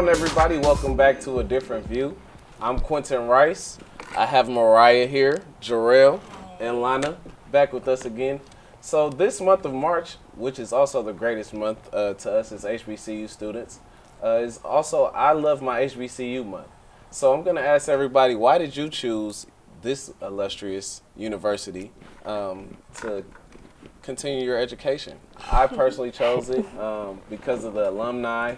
on, everybody? Welcome back to A Different View. I'm Quentin Rice. I have Mariah here, Jarrell, and Lana back with us again. So this month of March, which is also the greatest month to us as HBCU students, is also I Love My HBCU month. So I'm going to ask everybody, why did you choose this illustrious university to continue your education? I personally chose it because of the alumni,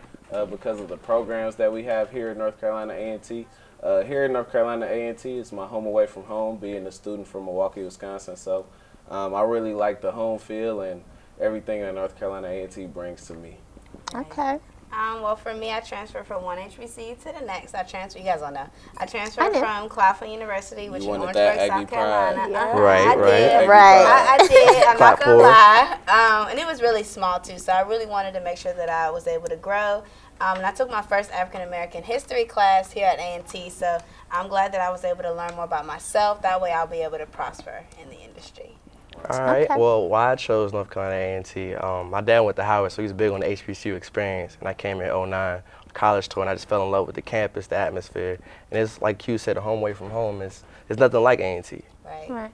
because of the programs that we have here at North Carolina A&T. Here at North Carolina A&T is my home away from home, being a student from Milwaukee, Wisconsin. So I really like the home feel and everything that North Carolina A&T brings to me. Okay. Well, for me, I transferred from one HBCU to the next. I transferred from Claflin University, which is in Orangeburg, South Carolina. Yeah. I did. I'm not going to lie. And it was really small, too, so I really wanted to make sure that I was able to grow. And I took my first African-American history class here at A&T, so I'm glad that I was able to learn more about myself. That way I'll be able to prosper in the industry. All right. Okay. Well, why I chose North Carolina A&T, my dad went to Howard, so he was big on the HBCU experience, and I came here in '09, college tour, and I just fell in love with the campus, the atmosphere, and it's like Q said, a home away from home. It's nothing like A&T. Right.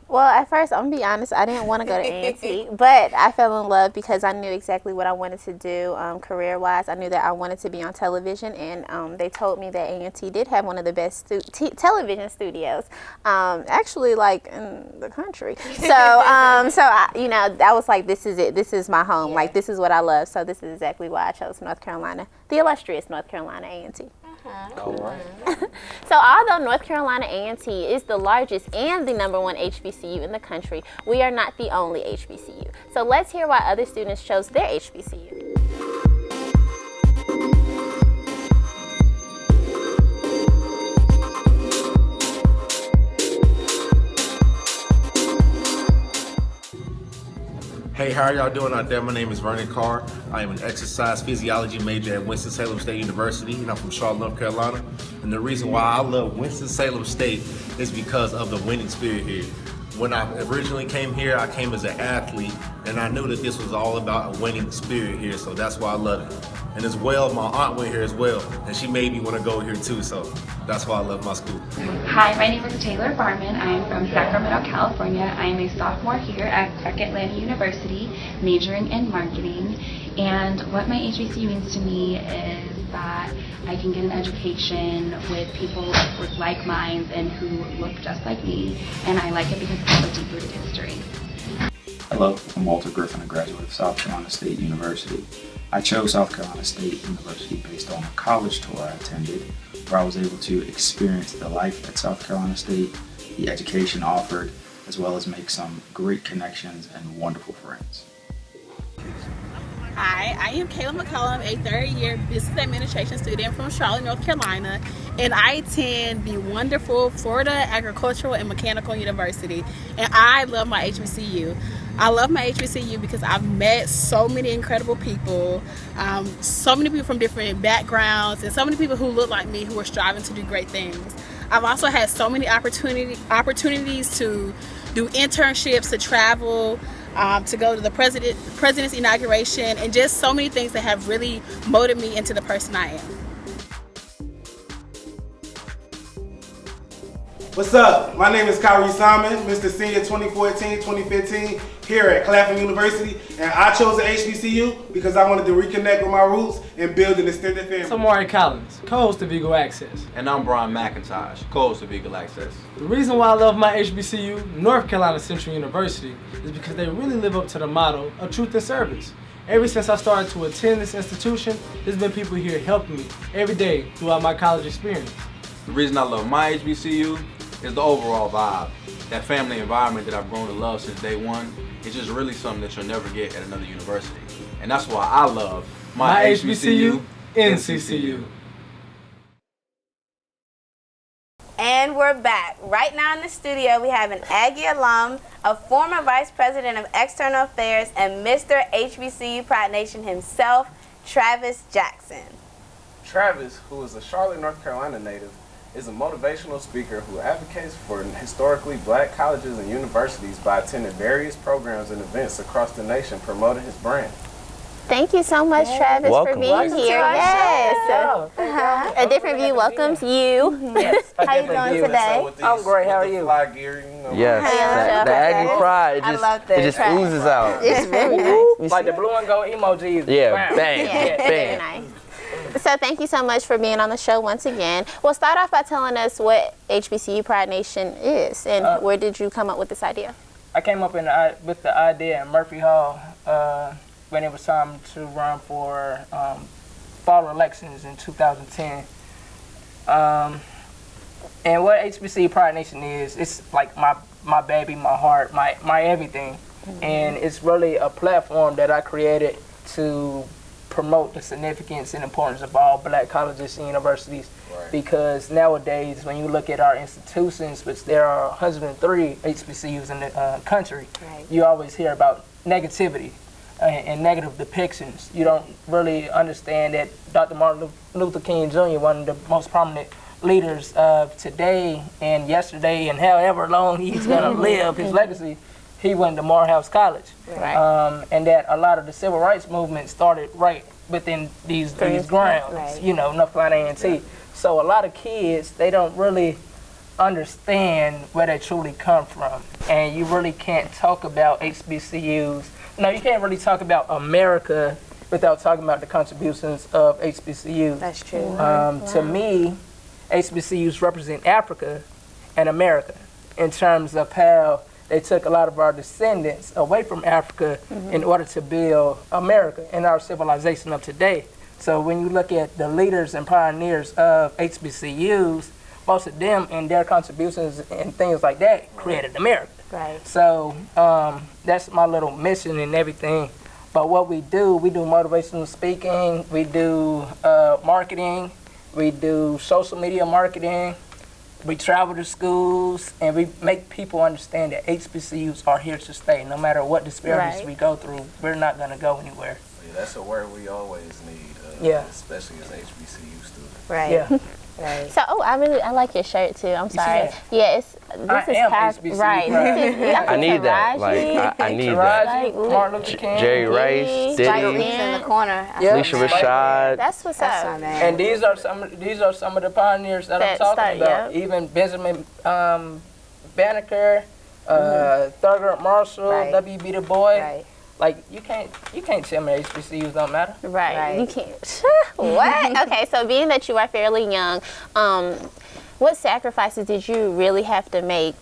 Well, at first, I'm going to be honest, I didn't want to go to A&T, but I fell in love because I knew exactly what I wanted to do career-wise. I knew that I wanted to be on television, and they told me that A&T did have one of the best television studios, actually, like, in the country. So, I was like, this is it. This is my home. Yeah. Like, this is what I love. So this is exactly why I chose North Carolina, the illustrious North Carolina A&T. All right. So although North Carolina A&T is the largest and the #1 HBCU in the country, we are not the only HBCU. So let's hear why other students chose their HBCU. Hey, how are y'all doing out there? My name is Vernon Carr. I am an exercise physiology major at Winston-Salem State University, and I'm from Charlotte, North Carolina. And the reason why I love Winston-Salem State is because of the winning spirit here. When I originally came here, I came as an athlete, and I knew that this was all about a winning spirit here, so that's why I love it. And as well, my aunt went here as well, and she made me want to go here too, so that's why I love my school. Hi, my name is Taylor Barman. I am from Sacramento, California. I am a sophomore here at Clark Atlanta University, majoring in marketing. And what my HBCU means to me is that I can get an education with people with like minds and who look just like me, and I like it because it has a deep-rooted history. Hello, I'm Walter Griffin, a graduate of South Carolina State University. I chose South Carolina State University based on a college tour I attended, where I was able to experience the life at South Carolina State, the education offered, as well as make some great connections and wonderful friends. Hi, I am Kayla McCollum, a third-year business administration student from Charlotte, North Carolina, and I attend the wonderful Florida Agricultural and Mechanical University, and I love my HBCU. I love my HBCU because I've met so many incredible people, so many people from different backgrounds, and so many people who look like me who are striving to do great things. I've also had so many opportunities to do internships, to travel, to go to the president's inauguration, and just so many things that have really molded me into the person I am. What's up? My name is Kyrie Simon, Mr. Senior 2014-2015 here at Claflin University, and I chose the HBCU because I wanted to reconnect with my roots and build an extended family. I'm Amari Collins, co-host of Eagle Access. And I'm Brian McIntosh, co-host of Eagle Access. The reason why I love my HBCU, North Carolina Central University, is because they really live up to the motto of truth and service. Ever since I started to attend this institution, there's been people here helping me every day throughout my college experience. The reason I love my HBCU is the overall vibe. That family environment that I've grown to love since day one is just really something that you'll never get at another university. And that's why I love my HBCU, NCCU. And we're back. Right now in the studio, we have an Aggie alum, a former Vice President of External Affairs, and Mr. HBCU Pride Nation himself, Travis Jackson. Travis, who is a Charlotte, North Carolina native, is a motivational speaker who advocates for historically black colleges and universities by attending various programs and events across the nation promoting his brand. Thank you so much, Travis, Welcome. for being here. Yes. A different view welcomes you. Yes. How you doing today? I'm great. How are you? Fly gear, you know. Yes, the Aggie pride, it just oozes out. It's very nice. Like the blue and gold emojis. Yeah, Wow. bang, Yeah, very bang. nice. So thank you so much for being on the show once again. Well, start off by telling us what HBCU Pride Nation is and where did you come up with this idea? I came up with the idea in Murphy Hall when it was time to run for fall elections in 2010. And what HBCU Pride Nation is, it's like my baby, my heart, my everything. And it's really a platform that I created to promote the significance and importance of all black colleges and universities. Because nowadays, when you look at our institutions, which there are 103 HBCUs in the country, you always hear about negativity and negative depictions. You don't really understand that Dr. Martin Luther King Jr., one of the most prominent leaders of today and yesterday and however long he's going to live, his legacy, he went to Morehouse College. And that a lot of the civil rights movement started right within these grounds, you know, North Carolina A&T. So a lot of kids, they don't really understand where they truly come from. And you really can't talk about HBCUs. No, you can't really talk about America without talking about the contributions of HBCUs. That's true. To me, HBCUs represent Africa and America in terms of how they took a lot of our descendants away from Africa in order to build America and our civilization of today. So when you look at the leaders and pioneers of HBCUs, most of them and their contributions and things like that created America. So that's my little mission and everything. But what we do motivational speaking, we do marketing, we do social media marketing, we travel to schools, and we make people understand that HBCUs are here to stay. No matter what disparities we go through, we're not going to go anywhere. Yeah, that's a word we always need, especially as HBCU students. Yeah. So, I like your shirt too. I'm sorry. Yeah, this is HBCU. I need that. Like, I need that. Like, Martin Luther King, Jerry Rice, Diddy, in the corner. Alicia Rashad. That's what's up. And these are some of the pioneers that I'm talking about. Even Benjamin Banneker, Thurgood Marshall, W.B. Du Bois. Like you can't tell me HBCUs don't matter. You can't. What? Okay, so being that you are fairly young, what sacrifices did you really have to make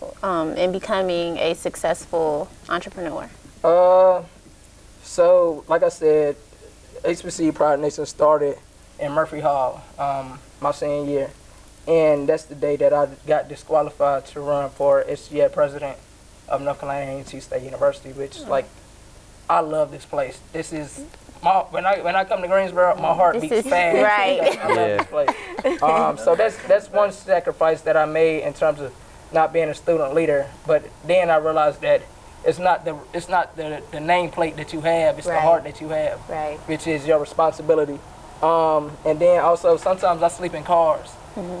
in becoming a successful entrepreneur? So like I said, HBCU Pride Nation started in Murphy Hall my senior year, and that's the day that I got disqualified to run for SGA president of North Carolina A&T State University, which like. I love this place. This is when I come to Greensboro, my heart beats fast. I love this place. So that's one sacrifice that I made in terms of not being a student leader. But then I realized that it's not the nameplate that you have. It's the heart that you have, which is your responsibility. And then also sometimes I sleep in cars.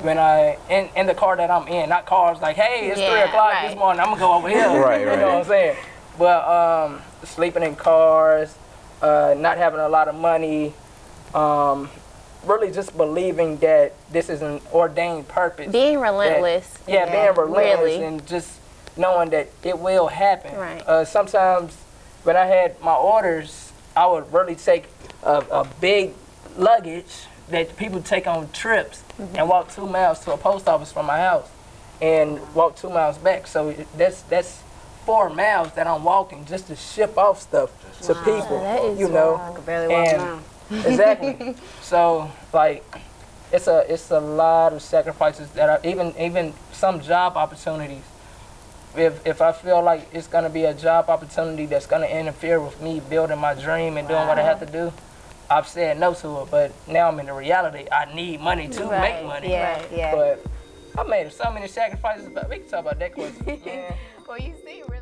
When I in the car that I'm in, not cars like, hey, it's 3 o'clock this morning, I'm gonna go over here. You know what I'm saying? But sleeping in cars, not having a lot of money, really just believing that this is an ordained purpose. Being relentless. Being relentless and just knowing that it will happen. Sometimes when I had my orders, I would really take a big luggage that people take on trips and walk 2 miles to a post office from my house and walk 2 miles back. So that's 4 miles that I'm walking just to ship off stuff to people, you know. I could barely walk now. Exactly. So like, it's a lot of sacrifices that even some job opportunities. If I feel like it's gonna be a job opportunity that's gonna interfere with me building my dream and doing what I have to do, I've said no to it. But now I'm in the reality. I need money to make money. But I made so many sacrifices. But we can talk about that question. Well, you see, really.